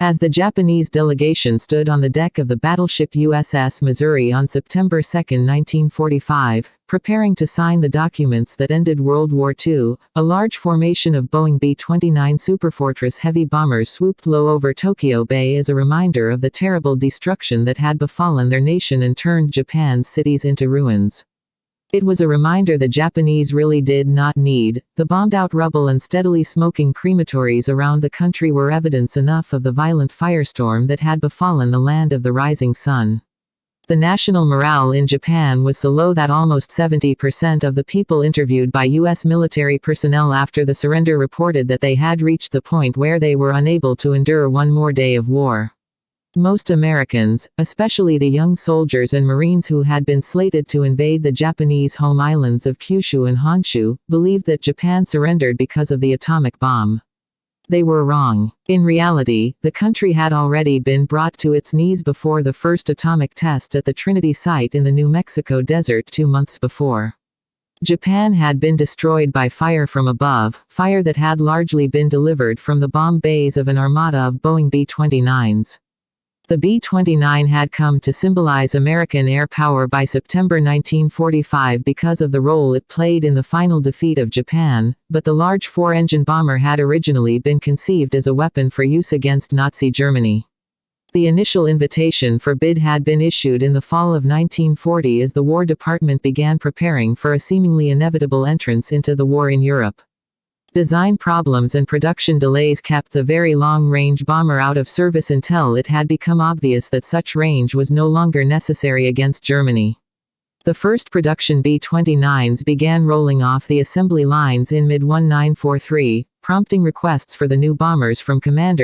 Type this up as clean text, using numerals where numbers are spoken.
As the Japanese delegation stood on the deck of the battleship USS Missouri on September 2, 1945, preparing to sign the documents that ended World War II, a large formation of Boeing B-29 Superfortress heavy bombers swooped low over Tokyo Bay as a reminder of the terrible destruction that had befallen their nation and turned Japan's cities into ruins. It was a reminder the Japanese really did not need. The bombed-out rubble and steadily smoking crematories around the country were evidence enough of the violent firestorm that had befallen the land of the rising sun. The national morale in Japan was so low that almost 70% of the people interviewed by U.S. military personnel after the surrender reported that they had reached the point where they were unable to endure one more day of war. Most Americans, especially the young soldiers and Marines who had been slated to invade the Japanese home islands of Kyushu and Honshu, believed that Japan surrendered because of the atomic bomb. They were wrong. In reality, the country had already been brought to its knees before the first atomic test at the Trinity site in the New Mexico desert 2 months before. Japan had been destroyed by fire from above, fire that had largely been delivered from the bomb bays of an armada of Boeing B-29s. The B-29 had come to symbolize American air power by September 1945 because of the role it played in the final defeat of Japan, but the large four-engine bomber had originally been conceived as a weapon for use against Nazi Germany. The initial invitation for bid had been issued in the fall of 1940 as the War Department began preparing for a seemingly inevitable entrance into the war in Europe. Design problems and production delays kept the very long-range bomber out of service until it had become obvious that such range was no longer necessary against Germany. The first production B-29s began rolling off the assembly lines in mid-1943, prompting requests for the new bombers from commanders